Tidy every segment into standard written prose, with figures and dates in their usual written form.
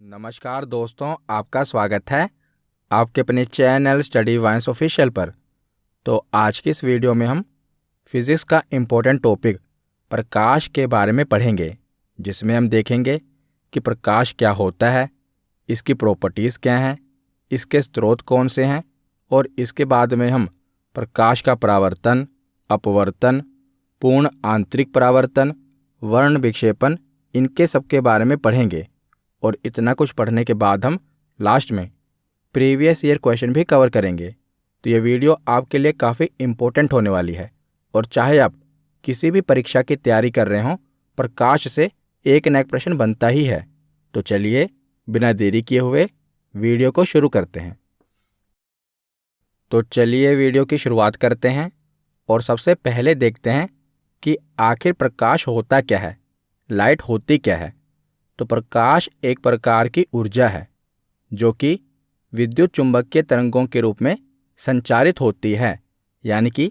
नमस्कार दोस्तों, आपका स्वागत है आपके अपने चैनल स्टडी वाइन्स ऑफिशियल पर। तो आज की इस वीडियो में हम फिज़िक्स का इम्पोर्टेंट टॉपिक प्रकाश के बारे में पढ़ेंगे, जिसमें हम देखेंगे कि प्रकाश क्या होता है, इसकी प्रॉपर्टीज़ क्या हैं, इसके स्रोत कौन से हैं, और इसके बाद में हम प्रकाश का परावर्तन, अपवर्तन, पूर्ण आंतरिक परावर्तन, वर्ण विक्षेपण, इनके सब के बारे में पढ़ेंगे। और इतना कुछ पढ़ने के बाद हम लास्ट में प्रीवियस ईयर क्वेश्चन भी कवर करेंगे। तो ये वीडियो आपके लिए काफ़ी इम्पोर्टेंट होने वाली है, और चाहे आप किसी भी परीक्षा की तैयारी कर रहे हों, प्रकाश से एक न एक प्रश्न बनता ही है। तो चलिए बिना देरी किए हुए वीडियो को शुरू करते हैं। तो चलिए वीडियो की शुरुआत करते हैं, और सबसे पहले देखते हैं कि आखिर प्रकाश होता क्या है, लाइट होती क्या है। तो प्रकाश एक प्रकार की ऊर्जा है जो कि विद्युत चुंबकीय तरंगों के रूप में संचारित होती है, यानी कि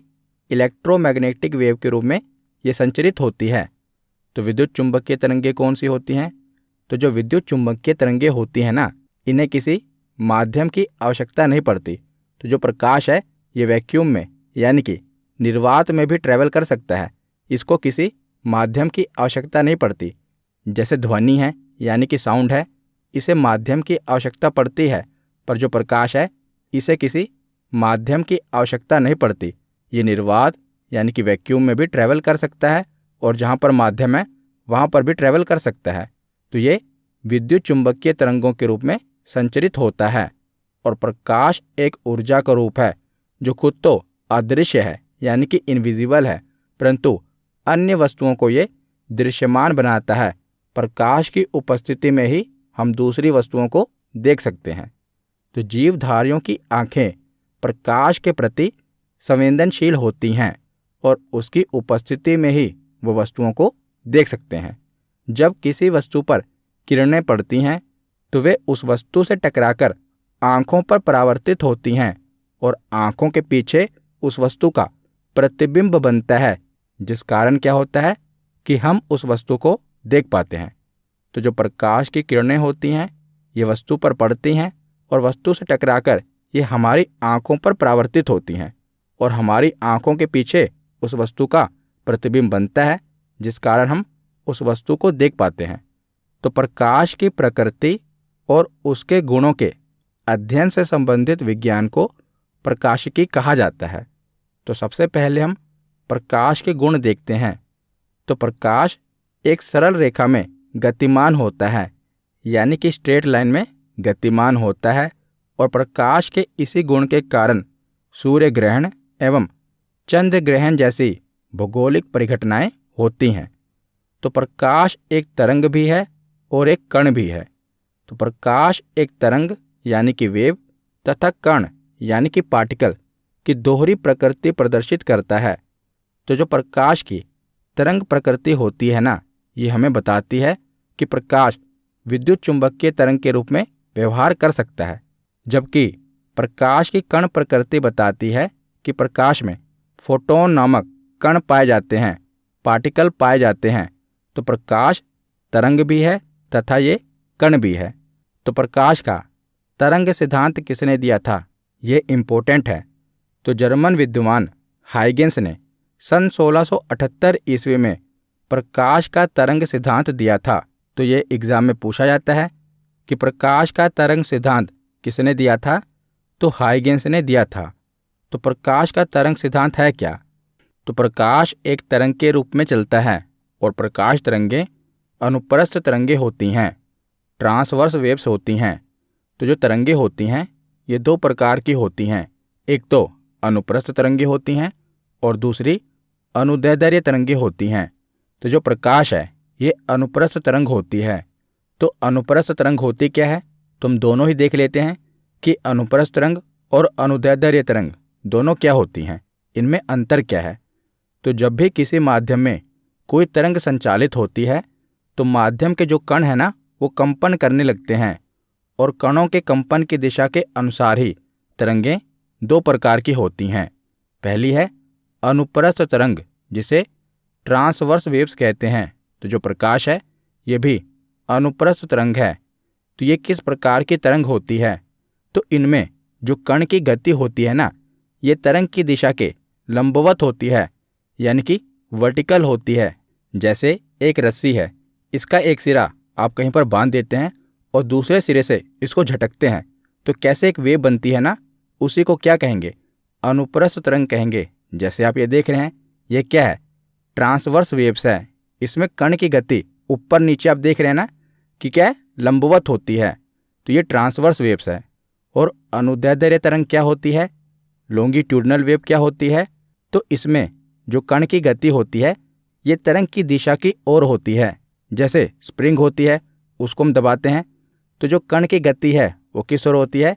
इलेक्ट्रोमैग्नेटिक वेव के रूप में ये संचरित होती है। तो विद्युत चुंबकीय तरंगें कौन सी होती हैं? तो जो विद्युत चुंबकीय तरंगें होती हैं ना, इन्हें किसी माध्यम की आवश्यकता नहीं पड़ती। तो जो प्रकाश है ये वैक्यूम में यानी कि निर्वात में भी ट्रैवल कर सकता है, इसको किसी माध्यम की आवश्यकता नहीं पड़ती। जैसे ध्वनि है यानी कि साउंड है, इसे माध्यम की आवश्यकता पड़ती है, पर जो प्रकाश है इसे किसी माध्यम की आवश्यकता नहीं पड़ती। ये निर्वात यानी कि वैक्यूम में भी ट्रैवल कर सकता है, और जहाँ पर माध्यम है वहाँ पर भी ट्रैवल कर सकता है। तो ये विद्युत चुंबकीय तरंगों के रूप में संचरित होता है। और प्रकाश एक ऊर्जा का रूप है जो खुद तो अदृश्य है यानी कि इनविजिबल है, परंतु अन्य वस्तुओं को ये दृश्यमान बनाता है। प्रकाश की उपस्थिति में ही हम दूसरी वस्तुओं को देख सकते हैं। तो जीवधारियों की आंखें प्रकाश के प्रति संवेदनशील होती हैं, और उसकी उपस्थिति में ही वो वस्तुओं को देख सकते हैं। जब किसी वस्तु पर किरणें पड़ती हैं तो वे उस वस्तु से टकराकर आंखों पर परावर्तित होती हैं, और आंखों के पीछे उस वस्तु का प्रतिबिंब बनता है, जिस कारण क्या होता है कि हम उस वस्तु को देख पाते हैं। तो जो प्रकाश की किरणें होती हैं ये वस्तु पर पड़ती हैं, और वस्तु से टकराकर ये हमारी आंखों पर परावर्तित होती हैं, और हमारी आंखों के पीछे उस वस्तु का प्रतिबिंब बनता है, जिस कारण हम उस वस्तु को देख पाते हैं। तो प्रकाश की प्रकृति और उसके गुणों के अध्ययन से संबंधित विज्ञान को प्रकाशिकी कहा जाता है। तो सबसे पहले हम प्रकाश के गुण देखते हैं। तो प्रकाश एक सरल रेखा में गतिमान होता है, यानी कि स्ट्रेट लाइन में गतिमान होता है, और प्रकाश के इसी गुण के कारण सूर्य ग्रहण एवं चंद्र ग्रहण जैसी भौगोलिक परिघटनाएं होती हैं। तो प्रकाश एक तरंग भी है और एक कण भी है। तो प्रकाश एक तरंग यानी कि वेव तथा कण यानी कि पार्टिकल की दोहरी प्रकृति प्रदर्शित करता है। तो जो प्रकाश की तरंग प्रकृति होती है ना, ये हमें बताती है कि प्रकाश विद्युत चुंबकीय तरंग के रूप में व्यवहार कर सकता है, जबकि प्रकाश की कण प्रकृति बताती है कि प्रकाश में फोटोन नामक कण पाए जाते हैं, पार्टिकल पाए जाते हैं। तो प्रकाश तरंग भी है तथा ये कण भी है। तो प्रकाश का तरंग सिद्धांत किसने दिया था, ये इम्पोर्टेंट है। तो जर्मन विद्वान हाइगेंस ने सन 1678 ईस्वी में प्रकाश का तरंग सिद्धांत दिया था। तो ये एग्जाम में पूछा जाता है कि प्रकाश का तरंग सिद्धांत किसने दिया था? तो हाइगेंस ने दिया था। तो प्रकाश का तरंग सिद्धांत है क्या? तो प्रकाश एक तरंग के रूप में चलता है, और प्रकाश तरंगें अनुप्रस्थ तरंगें होती हैं, ट्रांसवर्स वेव्स होती हैं। तो जो तरंगें होती हैं ये दो प्रकार की होती हैं, एक तो अनुप्रस्थ तरंगें होती हैं और दूसरी अनुदैर्ध्य तरंगें होती हैं। तो जो प्रकाश है ये अनुप्रस्थ तरंग होती है। तो अनुप्रस्थ तरंग होती क्या है, तुम दोनों ही देख लेते हैं कि अनुप्रस्थ तरंग और अनुदैर्ध्य तरंग दोनों क्या होती हैं, इनमें अंतर क्या है। तो जब भी किसी माध्यम में कोई तरंग संचालित होती है तो माध्यम के जो कण है ना वो कंपन करने लगते हैं, और कणों के कंपन की दिशा के अनुसार ही तरंगें दो प्रकार की होती हैं। पहली है अनुप्रस्थ तरंग, जिसे ट्रांसवर्स वेव्स कहते हैं। तो जो प्रकाश है ये भी अनुप्रस्थ तरंग है। तो ये किस प्रकार की तरंग होती है? तो इनमें जो कण की गति होती है ना, ये तरंग की दिशा के लंबवत होती है, यानी कि वर्टिकल होती है। जैसे एक रस्सी है, इसका एक सिरा आप कहीं पर बांध देते हैं और दूसरे सिरे से इसको झटकते हैं, तो कैसे एक वेव बनती है ना, उसी को क्या कहेंगे? अनुप्रस्थ तरंग कहेंगे। जैसे आप ये देख रहे हैं, ये क्या है? ट्रांसवर्स वेव्स है। इसमें कण की गति ऊपर नीचे आप देख रहे हैं ना कि क्या है? लंबवत होती है, तो ये ट्रांसवर्स वेव्स है। और अनुदैर्ध्य तरंग क्या होती है? लॉन्गिट्यूडनल वेव क्या होती है? तो इसमें जो कण की गति होती है, ये तरंग की दिशा की ओर होती है। जैसे स्प्रिंग होती है, उसको हम दबाते हैं, तो जो कण की गति है वो किस ओर होती है?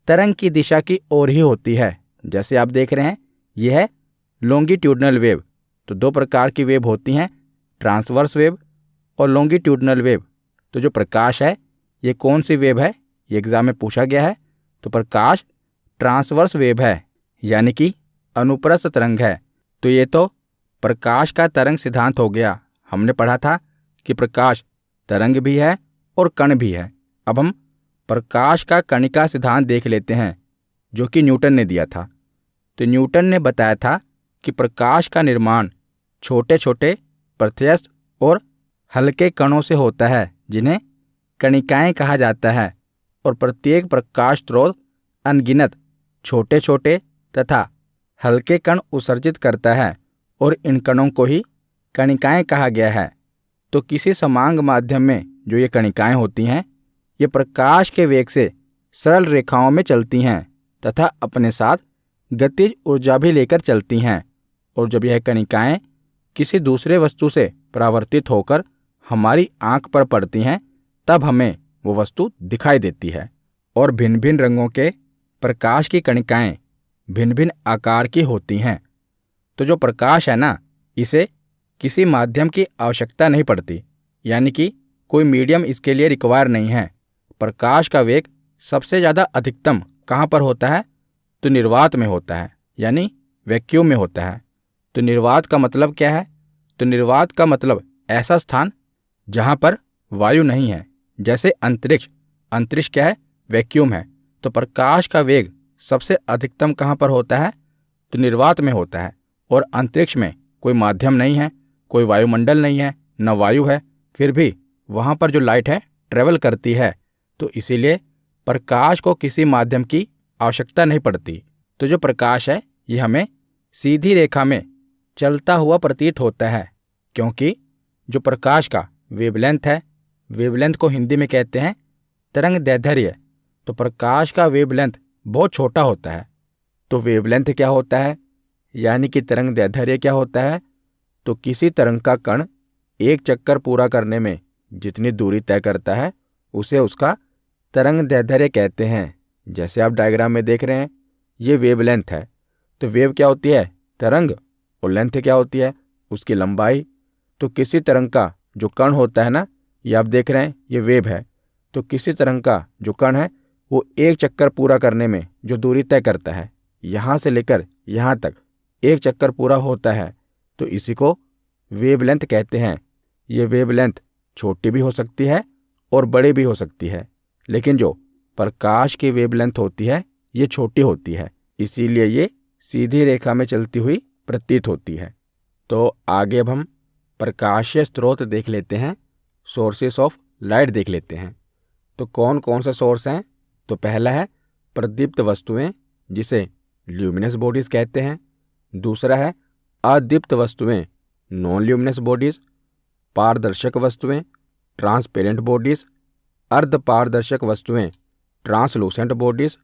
तरंग की दिशा की ओर ही होती है। जैसे आप देख रहे हैं, यह है लॉन्गिट्यूडनल वेव। तो दो प्रकार की वेव होती हैं, ट्रांसवर्स वेव और लॉन्गिट्यूडनल वेव। तो जो प्रकाश है, ये कौन सी वेव है? ये एग्जाम में पूछा गया है। तो प्रकाश ट्रांसवर्स वेव है, यानी कि अनुप्रस्थ तरंग है। तो ये तो प्रकाश का तरंग सिद्धांत हो गया। हमने पढ़ा था कि प्रकाश तरंग भी है और कण भी है। अब हम प्रकाश का कणिका सिद्धांत देख लेते हैं, जो कि न्यूटन ने दिया था। तो न्यूटन ने बताया था कि प्रकाश का निर्माण छोटे छोटे प्रत्यस्थ और हल्के कणों से होता है, जिन्हें कणिकाएं कहा जाता है। और प्रत्येक प्रकाश स्रोत अनगिनत छोटे छोटे तथा हल्के कण उत्सर्जित करता है, और इन कणों को ही कणिकाएं कहा गया है। तो किसी समांग माध्यम में जो ये कणिकाएं होती हैं, ये प्रकाश के वेग से सरल रेखाओं में चलती हैं तथा अपने साथ गतिज ऊर्जा भी लेकर चलती हैं। और जब यह कणिकाएं किसी दूसरे वस्तु से परावर्तित होकर हमारी आंख पर पड़ती हैं, तब हमें वो वस्तु दिखाई देती है। और भिन्न भिन्न रंगों के प्रकाश की कणिकाएं भिन्न भिन्न आकार की होती हैं। तो जो प्रकाश है ना, इसे किसी माध्यम की आवश्यकता नहीं पड़ती, यानी कि कोई मीडियम इसके लिए रिक्वायर नहीं है। प्रकाश का वेग सबसे ज़्यादा अधिकतम कहाँ पर होता है? तो निर्वात में होता है, यानी वैक्यूम में होता है। तो निर्वात का मतलब क्या है? तो निर्वात का मतलब ऐसा स्थान जहाँ पर वायु नहीं है। जैसे अंतरिक्ष, अंतरिक्ष क्या है? वैक्यूम है। तो प्रकाश का वेग सबसे अधिकतम कहाँ पर होता है? तो निर्वात में होता है। और अंतरिक्ष में कोई माध्यम नहीं है, कोई वायुमंडल नहीं है, न वायु है, फिर भी वहाँ पर जो लाइट है ट्रेवल करती है। तो इसीलिए प्रकाश को किसी माध्यम की आवश्यकता नहीं पड़ती। तो जो प्रकाश है, ये हमें सीधी रेखा में चलता हुआ प्रतीत होता है, क्योंकि जो प्रकाश का वेवलेंथ है, वेवलेंथ को हिंदी में कहते हैं तरंग दैर्ध्य। तो प्रकाश का वेवलेंथ बहुत छोटा होता है। तो वेवलेंथ क्या होता है, यानी कि तरंग दैर्ध्य क्या होता है? तो किसी तरंग का कण एक चक्कर पूरा करने में जितनी दूरी तय करता है, उसे उसका तरंग दैर्ध्य कहते हैं। जैसे आप डायग्राम में देख रहे हैं, ये वेवलेंथ है। तो वेव क्या होती है? तरंग। और लेंथ क्या होती है? उसकी लंबाई। तो किसी तरंग का जो कण होता है ना, ये आप देख रहे हैं, ये वेव है। तो किसी तरंग का जो कण है, वो एक चक्कर पूरा करने में जो दूरी तय करता है, यहाँ से लेकर यहाँ तक एक चक्कर पूरा होता है, तो इसी को वेवलेंथ कहते हैं। ये वेवलेंथ छोटी भी हो सकती है और बड़ी भी हो सकती है, लेकिन जो प्रकाश की वेवलेंथ होती है, ये छोटी होती है, इसीलिए ये सीधी रेखा में चलती हुई प्रतीत होती है। तो आगे अब हम प्रकाशीय स्रोत देख लेते हैं, सोर्सेस ऑफ लाइट देख लेते हैं। तो कौन कौन से सोर्स हैं? तो पहला है प्रदीप्त वस्तुएं, जिसे ल्यूमिनस बॉडीज कहते हैं। दूसरा है अदीप्त वस्तुएं, नॉन ल्यूमिनस बॉडीज। पारदर्शक वस्तुएं, ट्रांसपेरेंट बॉडीज। अर्धपारदर्शक वस्तुएं, ट्रांसलूसेंट बॉडीज।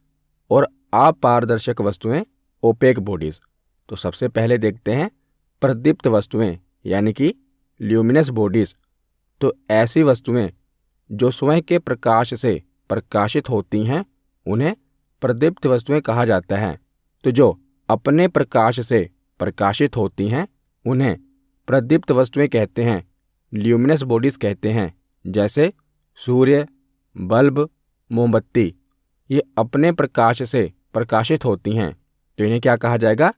और अपारदर्शक वस्तुएं, ओपेक बॉडीज। तो सबसे पहले देखते हैं प्रदीप्त वस्तुएं, यानी कि ल्यूमिनस बॉडीज। तो ऐसी वस्तुएं जो स्वयं के प्रकाश से प्रकाशित होती हैं, उन्हें प्रदीप्त वस्तुएं कहा जाता है। तो जो अपने प्रकाश से प्रकाशित होती हैं, उन्हें प्रदीप्त वस्तुएं कहते हैं, ल्यूमिनस बॉडीज कहते हैं। जैसे सूर्य, बल्ब, मोमबत्ती, ये अपने प्रकाश से प्रकाशित होती हैं, तो इन्हें क्या कहा जाएगा?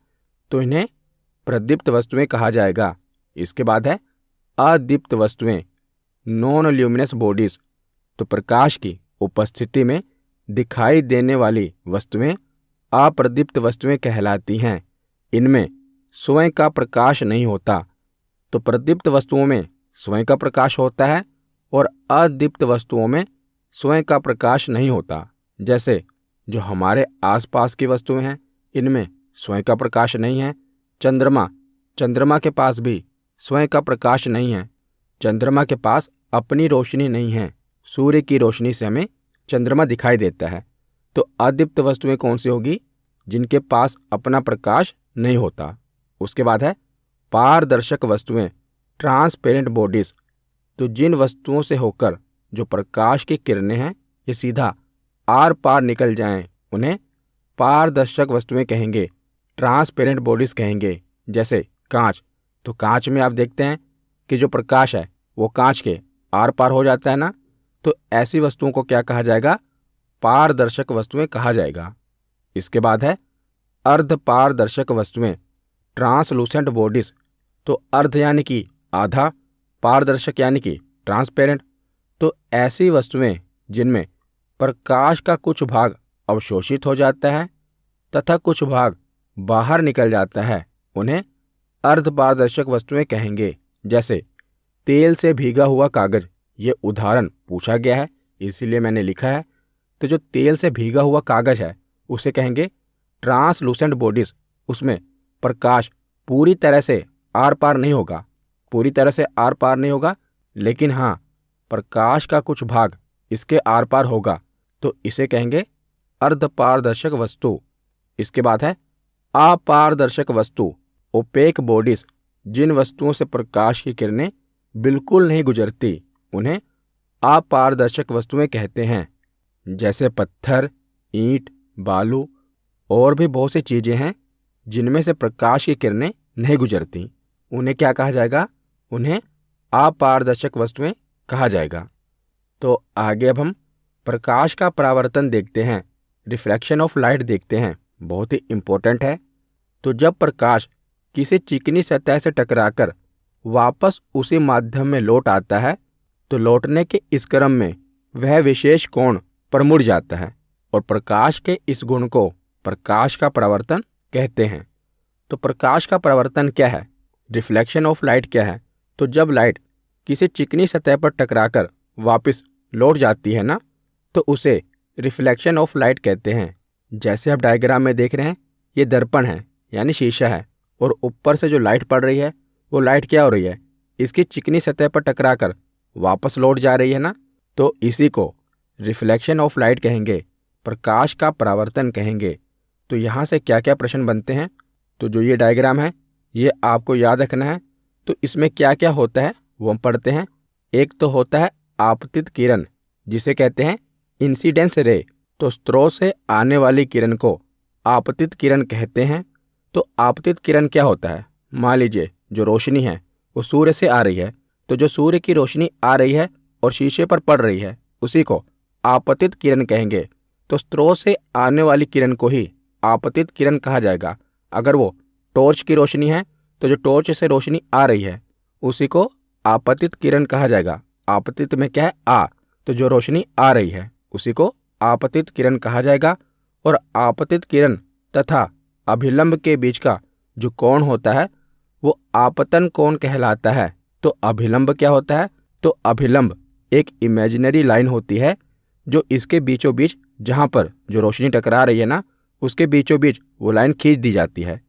तो इन्हें प्रदीप्त वस्तुएं कहा जाएगा। इसके बाद है अदीप्त वस्तुएं, नॉन ल्यूमिनस बॉडीज। तो प्रकाश की उपस्थिति में दिखाई देने वाली वस्तुएं अप्रदीप्त वस्तुएं कहलाती हैं। इनमें स्वयं का प्रकाश नहीं होता। तो प्रदीप्त वस्तुओं में स्वयं का प्रकाश होता है और अदीप्त वस्तुओं में स्वयं का प्रकाश नहीं होता। जैसे जो हमारे आसपास की वस्तुएं हैं, इनमें स्वयं का प्रकाश नहीं है। चंद्रमा के पास भी स्वयं का प्रकाश नहीं है। चंद्रमा के पास अपनी रोशनी नहीं है। सूर्य की रोशनी से हमें चंद्रमा दिखाई देता है। तो अदीप्त वस्तुएं कौन सी होगी? जिनके पास अपना प्रकाश नहीं होता। उसके बाद है पारदर्शक वस्तुएं, ट्रांसपेरेंट बॉडीज। तो जिन वस्तुओं से होकर जो प्रकाश की किरणें हैं ये सीधा आर पार निकल जाएं, उन्हें पारदर्शक वस्तुएं कहेंगे, ट्रांसपेरेंट बॉडीज कहेंगे। जैसे कांच। तो कांच में आप देखते हैं कि जो प्रकाश है वो कांच के आर पार हो जाता है ना। तो ऐसी वस्तुओं को क्या कहा जाएगा? पारदर्शक वस्तुएं कहा जाएगा। इसके बाद है अर्ध पारदर्शक वस्तुएं, ट्रांसलूसेंट बॉडीज। तो अर्ध यानी कि आधा, पारदर्शक यानी कि ट्रांसपेरेंट। तो ऐसी वस्तुएं जिनमें प्रकाश का कुछ भाग अवशोषित हो जाता है तथा कुछ भाग बाहर निकल जाता है, उन्हें अर्धपारदर्शक वस्तुएं कहेंगे। जैसे तेल से भीगा हुआ कागज, ये उदाहरण पूछा गया है इसीलिए मैंने लिखा है। तो जो तेल से भीगा हुआ कागज है उसे कहेंगे ट्रांसलूसेंट बॉडीज। उसमें प्रकाश पूरी तरह से आर पार नहीं होगा, लेकिन हाँ, प्रकाश का कुछ भाग इसके आर पार होगा, तो इसे कहेंगे अर्धपारदर्शक वस्तु। इसके बाद है अपारदर्शक वस्तु, ओपेक बॉडीज। जिन वस्तुओं से प्रकाश की किरणें बिल्कुल नहीं गुजरती, उन्हें अपारदर्शक वस्तुएं कहते हैं। जैसे पत्थर, ईंट, बालू और भी बहुत सी चीजें हैं जिनमें से प्रकाश की किरणें नहीं गुजरती, उन्हें क्या कहा जाएगा? उन्हें अपारदर्शक वस्तुएं कहा जाएगा। तो आगे अब हम प्रकाश का परावर्तन देखते हैं, रिफ्रैक्शन ऑफ लाइट देखते हैं। बहुत ही इंपॉर्टेंट है। तो जब प्रकाश किसी चिकनी सतह से टकराकर वापस उसी माध्यम में लौट आता है, तो लौटने के इस क्रम में वह विशेष कोण पर मुड़ जाता है और प्रकाश के इस गुण को प्रकाश का परावर्तन कहते हैं। तो प्रकाश का परावर्तन क्या है? रिफ्लेक्शन ऑफ लाइट क्या है? तो जब लाइट किसी चिकनी सतह पर टकराकर वापस लौट जाती है ना, तो उसे रिफ्लेक्शन ऑफ लाइट कहते हैं। जैसे आप डायग्राम में देख रहे हैं, ये दर्पण है यानी शीशा है, और ऊपर से जो लाइट पड़ रही है वो लाइट क्या हो रही है? इसकी चिकनी सतह पर टकराकर वापस लौट जा रही है ना। तो इसी को रिफ्लेक्शन ऑफ लाइट कहेंगे, प्रकाश का परावर्तन कहेंगे। तो यहाँ से क्या क्या प्रश्न बनते हैं? तो जो ये डायग्राम है ये आपको याद रखना है। तो इसमें क्या क्या होता है वो हम पढ़ते हैं। एक तो होता है आपतित किरण, जिसे कहते हैं इंसिडेंस रे। तो स्रोत से आने वाली किरण को आपतित किरण कहते हैं। तो आपतित किरण क्या होता है? मान लीजिए जो रोशनी है वो सूर्य से आ रही है, तो जो सूर्य की रोशनी आ रही है और शीशे पर पड़ रही है उसी को आपतित किरण कहेंगे। तो स्रोत से आने वाली किरण को ही आपतित किरण कहा जाएगा। अगर वो टॉर्च की रोशनी है तो जो टॉर्च से रोशनी आ रही है उसी को आपतित किरण कहा जाएगा। आपतित में क्या है? आ। तो जो रोशनी आ रही है उसी को आपतित किरण कहा जाएगा। और आपतित किरण तथा अभिलंब के बीच का जो कोण होता है वो आपतन कोण कहलाता है। तो अभिलंब क्या होता है? तो अभिलंब एक इमेजिनरी लाइन होती है जो इसके बीचों बीच, जहाँ पर जो रोशनी टकरा रही है ना, उसके बीचों बीच वो लाइन खींच दी जाती है।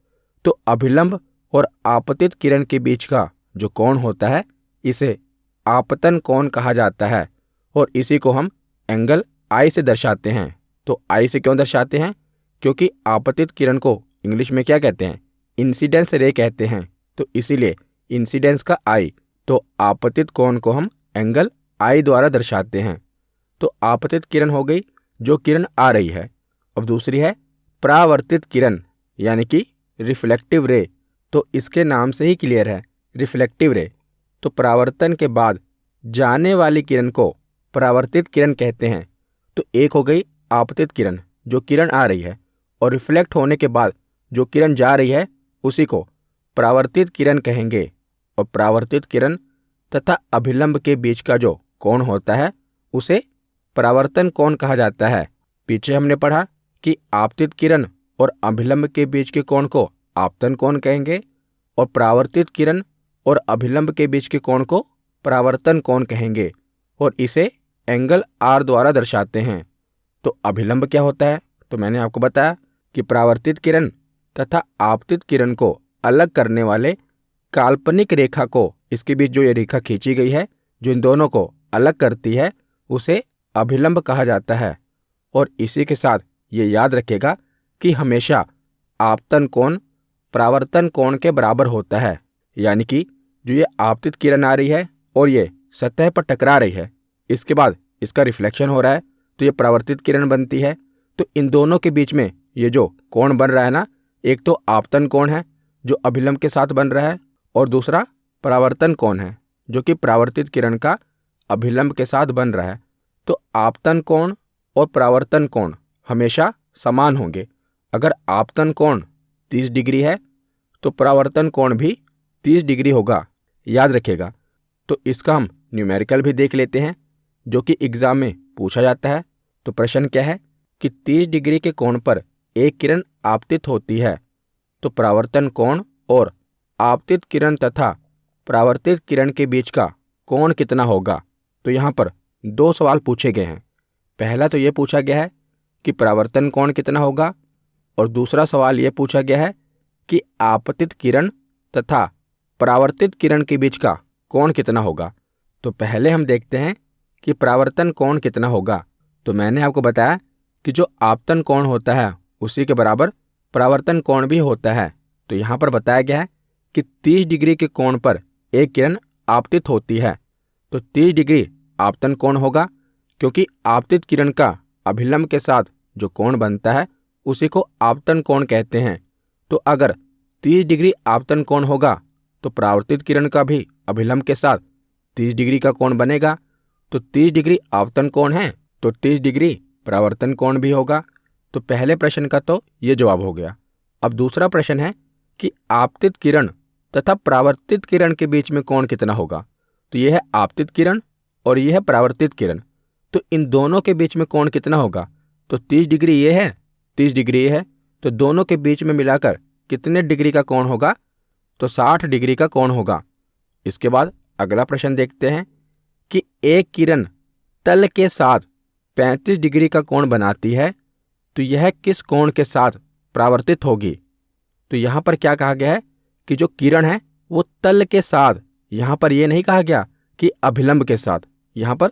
तो अभिलंब और आपतित किरण के बीच का जो कोण होता है इसे आपतन कोण कहा जाता है, और इसी को हम एंगल आई से दर्शाते हैं। तो आई से क्यों दर्शाते हैं? क्योंकि आपतित किरण को इंग्लिश में क्या कहते हैं? इंसिडेंस रे कहते हैं। तो इसीलिए इंसिडेंस का आई, तो आपतित कोण को हम एंगल आई द्वारा दर्शाते हैं। तो आपतित किरण हो गई जो किरण आ रही है। अब दूसरी है परावर्तित किरण यानी कि रिफ्लेक्टिव रे। तो इसके नाम से ही क्लियर है, रिफ्लेक्टिव रे। तो परावर्तन के बाद जाने वाली किरण को परावर्तित किरण कहते हैं। तो एक हो गई आपतित किरण जो किरण आ रही है, और रिफ्लेक्ट होने के बाद जो किरण जा रही है उसी को परावर्तित किरण कहेंगे। और परावर्तित किरण तथा अभिलंब के बीच का जो कोण होता है उसे परावर्तन कोण कहा जाता है। पीछे हमने पढ़ा कि आपतित किरण और अभिलंब के बीच के कोण को आपतन कोण कहेंगे और परावर्तित किरण और अभिलंब के बीच के कोण को परावर्तन कोण कहेंगे और इसे एंगल आर द्वारा दर्शाते हैं। तो अभिलंब क्या होता है? तो मैंने आपको बताया कि परावर्तित किरण तथा आपतित किरण को अलग करने वाले काल्पनिक रेखा को, इसके बीच जो ये रेखा खींची गई है जो इन दोनों को अलग करती है, उसे अभिलंब कहा जाता है। और इसी के साथ ये याद रखेगा कि हमेशा आपतन कोण परावर्तन कोण के बराबर होता है। यानी कि जो ये आपतित किरण आ रही है और ये सतह पर टकरा रही है, इसके बाद इसका रिफ्लेक्शन हो रहा है तो ये परावर्तित किरण बनती है। तो इन दोनों के बीच में ये जो कोण बन रहा है ना, एक तो आपतन कोण है जो अभिलंब के साथ बन रहा है और दूसरा परावर्तन कोण है जो कि परावर्तित किरण का अभिलंब के साथ बन रहा है। तो आपतन कोण और परावर्तन कोण हमेशा समान होंगे। अगर आपतन कोण 30 डिग्री है तो परावर्तन कोण भी 30 डिग्री होगा, याद रखिएगा। तो इसका हम न्यूमेरिकल भी देख लेते हैं जो कि एग्जाम में पूछा जाता है। तो प्रश्न क्या है कि 30 डिग्री के कोण पर एक किरण आपतित होती है तो परावर्तन कोण और आपतित किरण तथा परावर्तित किरण के बीच का कोण कितना होगा। तो यहाँ पर दो सवाल पूछे गए हैं। पहला तो ये पूछा गया है कि परावर्तन कोण कितना होगा और दूसरा सवाल ये पूछा गया है कि आपतित किरण तथा परावर्तित किरण के बीच का कोण कितना होगा। तो पहले हम देखते हैं कि परावर्तन कोण कितना होगा। तो मैंने आपको बताया कि जो आपतन कोण होता है उसी के बराबर परावर्तन कोण भी होता है। तो यहाँ पर बताया गया है कि 30 डिग्री के कोण पर एक किरण आपतित होती है तो 30 डिग्री आपतन कोण होगा, क्योंकि आपतित किरण का अभिलंब के साथ जो कोण बनता है उसी को आपतन कोण कहते हैं। तो अगर 30 डिग्री आपतन कोण होगा तो परावर्तित किरण का भी अभिलंब के साथ 30 डिग्री का कोण बनेगा। तो 30 डिग्री आपतन कोण है तो 30 डिग्री परावर्तन कोण भी होगा। तो पहले प्रश्न का तो ये जवाब हो गया। अब दूसरा प्रश्न है कि आपतित किरण तथा परावर्तित किरण के बीच में कोण कितना होगा। तो यह है आपतित किरण और यह है परावर्तित किरण। तो इन दोनों के बीच में कोण कितना होगा। तो 30 डिग्री ये है, 30 डिग्री ये है, तो दोनों के बीच में मिलाकर कितने डिग्री का कोण होगा। तो 60 डिग्री का कोण होगा। इसके बाद अगला प्रश्न देखते हैं कि एक किरण तल के साथ 35 डिग्री का कोण बनाती है तो यह किस कोण के साथ परावर्तित होगी। तो यहाँ पर क्या कहा गया है कि जो किरण है वो तल के साथ, यहाँ पर यह नहीं कहा गया कि अभिलंब के साथ, यहाँ पर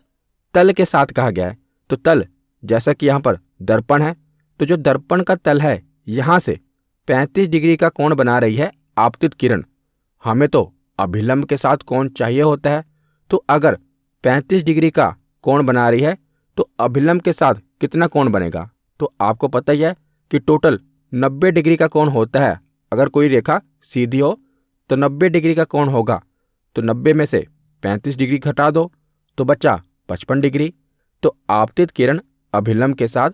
तल के साथ कहा गया है। तो तल, जैसा कि यहाँ पर दर्पण है तो जो दर्पण का तल है यहाँ से 35 डिग्री का कोण बना रही है आपतित किरण। हमें तो अभिलंब के साथ कोण चाहिए होता है। तो अगर 35 डिग्री का कोण बना रही है तो अभिलंब के साथ कितना कोण बनेगा। तो आपको पता ही है कि टोटल 90 डिग्री का कोण होता है। अगर कोई रेखा सीधी हो तो 90 डिग्री का कोण होगा। तो 90 में से 35 डिग्री घटा दो तो बचा 55 डिग्री। तो आपतित किरण अभिलंब के साथ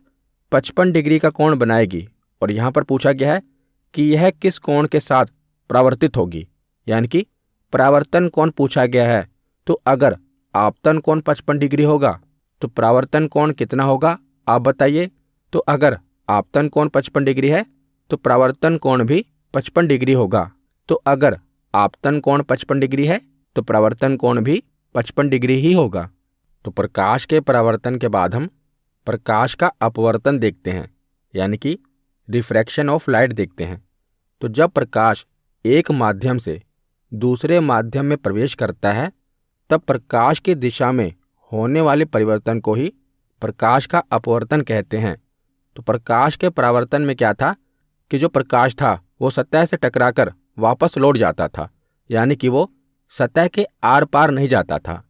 55 डिग्री का कोण बनाएगी। और यहाँ पर पूछा गया है कि यह किस कोण के साथ परावर्तित होगी, यानी कि परावर्तन कोण पूछा गया है। तो अगर आपतन कोण 55 डिग्री होगा तो परावर्तन कोण कितना होगा, आप बताइए। तो अगर आपतन कोण 55 डिग्री है तो परावर्तन कोण भी 55 डिग्री होगा। तो अगर आपतन कोण 55 डिग्री है तो परावर्तन कोण भी 55 डिग्री ही होगा। तो प्रकाश के परावर्तन के बाद हम प्रकाश का अपवर्तन देखते हैं, यानी कि रिफ्रैक्शन ऑफ लाइट देखते हैं। तो जब प्रकाश एक माध्यम से दूसरे माध्यम में प्रवेश करता है तब प्रकाश की दिशा में होने वाले परिवर्तन को ही प्रकाश का अपवर्तन कहते हैं। तो प्रकाश के परावर्तन में क्या था कि जो प्रकाश था वो सतह से टकराकर वापस लौट जाता था, यानी कि वो सतह के आर पार नहीं जाता था।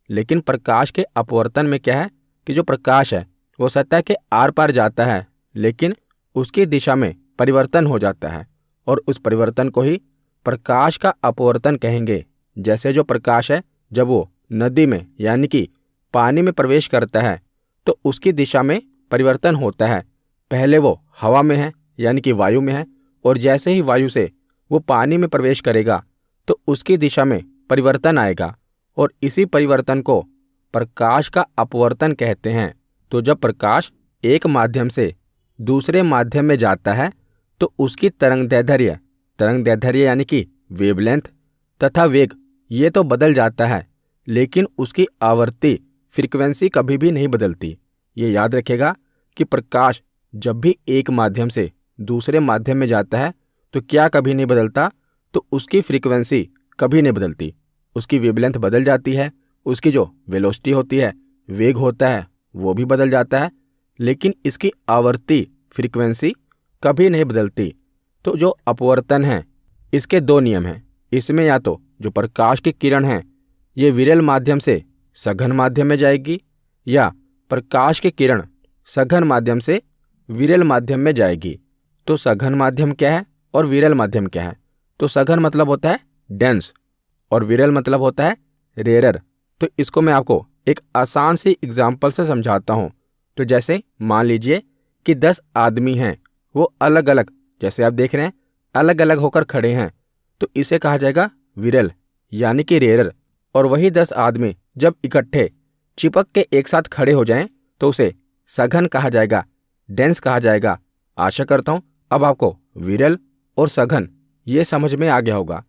लेकिन प्रकाश के अपवर्तन में क्या है कि जो प्रकाश है वो सतह के आर पार जाता है लेकिन उसकी दिशा में परिवर्तन हो जाता है और उस परिवर्तन को ही प्रकाश का अपवर्तन कहेंगे। जैसे जो प्रकाश है जब वो नदी में यानी कि पानी में प्रवेश करता है तो उसकी दिशा में परिवर्तन होता है। पहले वो हवा में है यानी कि वायु में है और जैसे ही वायु से वो पानी में प्रवेश करेगा तो उसकी दिशा में परिवर्तन आएगा और इसी परिवर्तन को प्रकाश का अपवर्तन कहते हैं। तो जब प्रकाश एक माध्यम से दूसरे माध्यम में जाता है तो उसकी तरंगदैर्ध्य यानी कि वेवलेंथ तथा वेग ये तो बदल जाता है, लेकिन उसकी आवृत्ति फ्रीक्वेंसी कभी भी नहीं बदलती। ये याद रखेगा कि प्रकाश जब भी एक माध्यम से दूसरे माध्यम में जाता है तो क्या कभी नहीं बदलता, तो उसकी फ्रीक्वेंसी कभी नहीं बदलती। उसकी वेवलेंथ बदल जाती है, उसकी जो वेलोसिटी होती है, वेग होता है, वो भी बदल जाता है, लेकिन इसकी आवर्ती फ्रीक्वेंसी कभी नहीं बदलती। तो जो अपवर्तन है इसके दो नियम हैं। इसमें या तो जो प्रकाश की किरण है ये विरल माध्यम से सघन माध्यम में जाएगी, या प्रकाश की किरण सघन माध्यम से विरल माध्यम में जाएगी। तो सघन माध्यम क्या है और विरल माध्यम क्या है? तो सघन मतलब होता है डेंस और विरल मतलब होता है रेयर। तो इसको मैं आपको एक आसान सी एग्जाम्पल से समझाता हूँ। तो जैसे मान लीजिए कि 10 आदमी हैं, वो अलग अलग, जैसे आप देख रहे हैं, अलग अलग होकर खड़े हैं, तो इसे कहा जाएगा विरल यानी कि रेयर। और वही 10 आदमी जब इकट्ठे चिपक के एक साथ खड़े हो जाएं तो उसे सघन कहा जाएगा, डेंस कहा जाएगा। आशा करता हूँ अब आपको विरल और सघन ये समझ में आ गया होगा।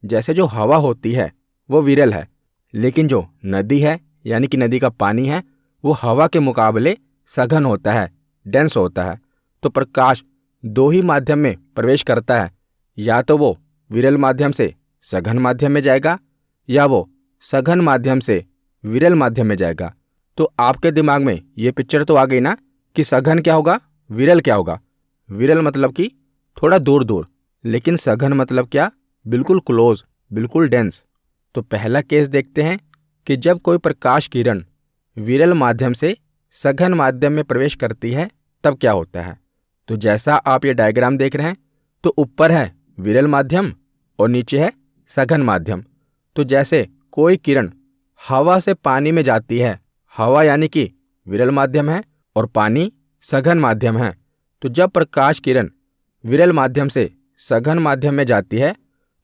जैसे जो हवा होती है वो विरल है, लेकिन जो नदी है यानी कि नदी का पानी है वो हवा के मुकाबले सघन होता है, डेंस होता है। तो प्रकाश दो ही माध्यम में प्रवेश करता है, या तो वो विरल माध्यम से सघन माध्यम में जाएगा या वो सघन माध्यम से विरल माध्यम में जाएगा। तो आपके दिमाग में ये पिक्चर तो आ गई ना कि सघन क्या होगा, विरल क्या होगा। विरल मतलब कि थोड़ा दूर दूर, लेकिन सघन मतलब क्या, बिल्कुल क्लोज, बिल्कुल डेंस। तो पहला केस देखते हैं कि जब कोई प्रकाश किरण विरल माध्यम से सघन माध्यम में प्रवेश करती है तब क्या होता है। तो जैसा आप ये डायग्राम देख रहे हैं, तो ऊपर है विरल माध्यम और नीचे है सघन माध्यम। तो जैसे कोई किरण हवा से पानी में जाती है, हवा यानी कि विरल माध्यम है और पानी सघन माध्यम है। तो जब प्रकाश किरण विरल माध्यम से सघन माध्यम में जाती है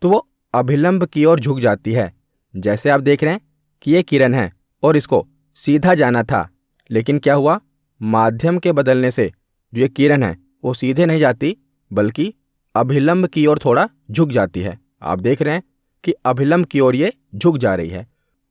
तो वो अभिलंब की ओर झुक जाती है। जैसे आप देख रहे हैं कि ये किरण है और इसको सीधा जाना था, लेकिन क्या हुआ, माध्यम के बदलने से जो ये किरण है वो सीधे नहीं जाती बल्कि अभिलंब की ओर थोड़ा झुक जाती है। आप देख रहे हैं कि अभिलंब की ओर ये झुक जा रही है।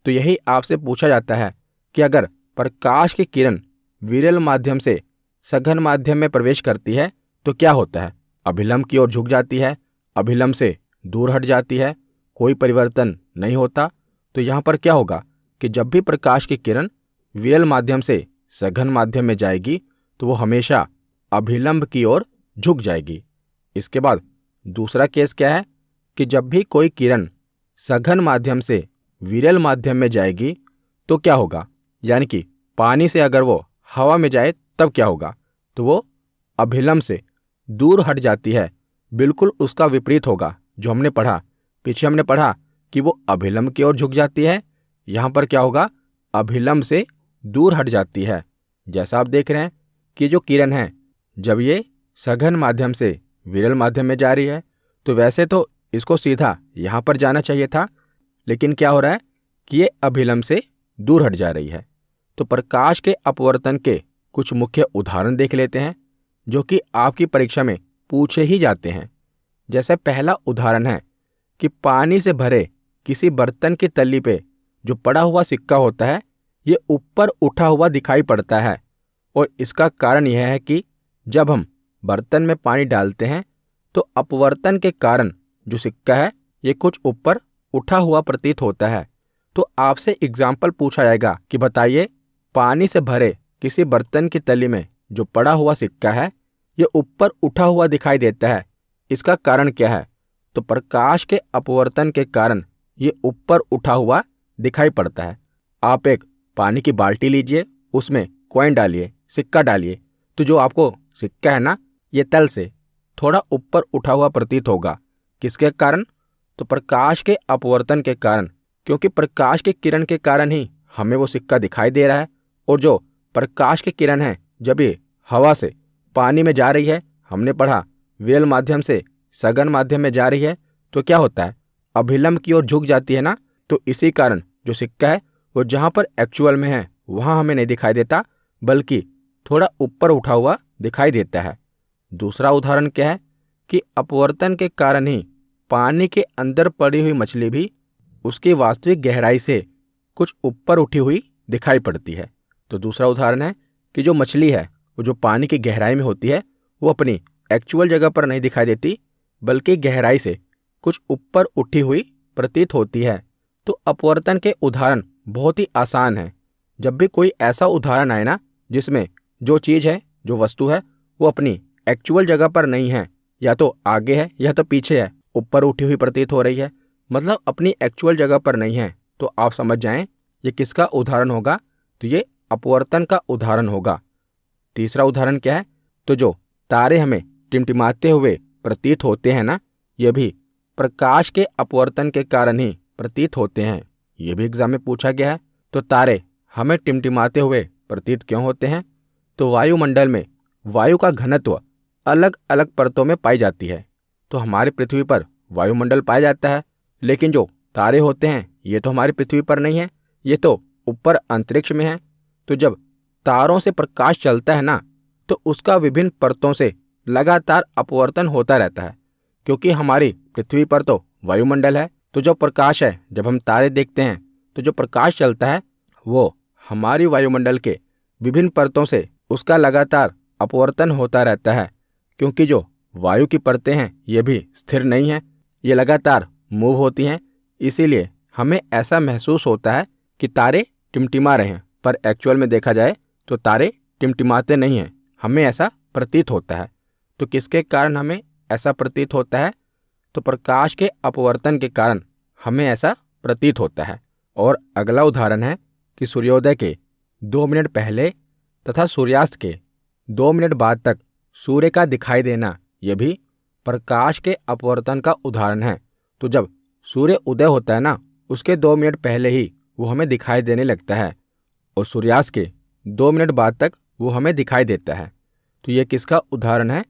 तो यही आपसे पूछा जाता है कि अगर प्रकाश की किरण विरल माध्यम से सघन माध्यम में प्रवेश करती है तो क्या होता है, अभिलंब की ओर झुक जाती है, अभिलंब से दूर हट जाती है, कोई परिवर्तन नहीं होता। तो यहाँ पर क्या होगा कि जब भी प्रकाश की किरण विरल माध्यम से सघन माध्यम में जाएगी तो वो हमेशा अभिलंब की ओर झुक जाएगी। इसके बाद दूसरा केस क्या है कि जब भी कोई किरण सघन माध्यम से विरल माध्यम में जाएगी तो क्या होगा, यानी कि पानी से अगर वो हवा में जाए तब क्या होगा, तो वो अभिलंब से दूर हट जाती है। बिल्कुल उसका विपरीत होगा जो हमने पढ़ा, पीछे हमने पढ़ा कि वो अभिलंब की ओर झुक जाती है, यहाँ पर क्या होगा, अभिलंब से दूर हट जाती है। जैसा आप देख रहे हैं कि जो किरण है जब ये सघन माध्यम से विरल माध्यम में जा रही है तो वैसे तो इसको सीधा यहाँ पर जाना चाहिए था, लेकिन क्या हो रहा है कि ये अभिलंब से दूर हट जा रही है। तो प्रकाश के अपवर्तन के कुछ मुख्य उदाहरण देख लेते हैं जो कि आपकी परीक्षा में पूछे ही जाते हैं। जैसे पहला उदाहरण है कि पानी से भरे किसी बर्तन की तल्ली पे जो पड़ा हुआ सिक्का होता है ये ऊपर उठा हुआ दिखाई पड़ता है, और इसका कारण यह है कि जब हम बर्तन में पानी डालते हैं तो अपवर्तन के कारण जो सिक्का है ये कुछ ऊपर उठा हुआ प्रतीत होता है। तो आपसे एग्जाम्पल पूछा जाएगा कि बताइए पानी से भरे किसी बर्तन की तली में जो पड़ा हुआ सिक्का है ये ऊपर उठा हुआ दिखाई देता है, इसका कारण क्या है। तो प्रकाश के अपवर्तन के कारण ये ऊपर उठा हुआ दिखाई पड़ता है। आप एक पानी की बाल्टी लीजिए, उसमें कॉइन डालिए, सिक्का डालिए, तो जो आपको सिक्का है ना ये तल से थोड़ा ऊपर उठा हुआ प्रतीत होगा। किसके कारण, तो प्रकाश के अपवर्तन के कारण, क्योंकि प्रकाश की किरण के कारण ही हमें वो सिक्का दिखाई दे रहा है। और जो प्रकाश की किरण है जब ये हवा से पानी में जा रही है, हमने पढ़ा विरल माध्यम से सघन माध्यम में जा रही है, तो क्या होता है, अभिलंब की ओर झुक जाती है ना। तो इसी कारण जो सिक्का है वो जहाँ पर एक्चुअल में है वहाँ हमें नहीं दिखाई देता, बल्कि थोड़ा ऊपर उठा हुआ दिखाई देता है। दूसरा उदाहरण क्या है कि अपवर्तन के कारण ही पानी के अंदर पड़ी हुई मछली भी उसकी वास्तविक गहराई से कुछ ऊपर उठी हुई दिखाई पड़ती है। तो दूसरा उदाहरण है कि जो मछली है वो जो पानी की गहराई में होती है वो अपनी एक्चुअल जगह पर नहीं दिखाई देती, बल्कि गहराई से कुछ ऊपर उठी हुई प्रतीत होती है। तो अपवर्तन के उदाहरण बहुत ही आसान है। जब भी कोई ऐसा उदाहरण आए ना जिसमें जो चीज़ है, जो वस्तु है, वो अपनी एक्चुअल जगह पर नहीं है, या तो आगे है या तो पीछे है, ऊपर उठी हुई प्रतीत हो रही है, मतलब अपनी एक्चुअल जगह पर नहीं है, तो आप समझ जाएं ये किसका उदाहरण होगा। तो ये अपवर्तन का उदाहरण होगा। तीसरा उदाहरण क्या है, तो जो तारे हमें टिमटिमाते हुए प्रतीत होते हैं ना, ये भी प्रकाश के अपवर्तन के कारण ही प्रतीत होते हैं। ये भी एग्जाम में पूछा गया है। तो तारे हमें टिमटिमाते हुए प्रतीत क्यों होते हैं? तो वायुमंडल में वायु का घनत्व अलग अलग परतों में पाई जाती है। तो हमारी पृथ्वी पर वायुमंडल पाया जाता है, लेकिन जो तारे होते हैं ये तो हमारी पृथ्वी पर नहीं है, ये तो ऊपर अंतरिक्ष में है। तो जब तारों से प्रकाश चलता है ना, तो उसका विभिन्न परतों से लगातार अपवर्तन होता रहता है, क्योंकि हमारी पृथ्वी पर तो वायुमंडल है। तो जो प्रकाश है, जब हम तारे देखते हैं तो जो प्रकाश चलता है वो हमारी वायुमंडल के विभिन्न परतों से उसका लगातार अपवर्तन होता रहता है, क्योंकि जो वायु की परतें हैं ये भी स्थिर नहीं हैं, ये लगातार मूव होती हैं। इसीलिए हमें ऐसा महसूस होता है कि तारे टिमटिमा रहे हैं, पर एक्चुअल में देखा जाए तो तारे टिमटिमाते नहीं हैं, हमें ऐसा प्रतीत होता है। तो किसके कारण हमें ऐसा प्रतीत होता है? तो प्रकाश के अपवर्तन के कारण हमें ऐसा प्रतीत होता है। और अगला उदाहरण है कि सूर्योदय के 2 मिनट पहले तथा सूर्यास्त के 2 मिनट बाद तक सूर्य का दिखाई देना, यह भी प्रकाश के अपवर्तन का उदाहरण है। तो जब सूर्य उदय होता है ना, उसके 2 मिनट पहले ही वो हमें दिखाई देने लगता है, और सूर्यास्त के 2 मिनट बाद तक वो हमें दिखाई देता है। तो ये किसका उदाहरण है?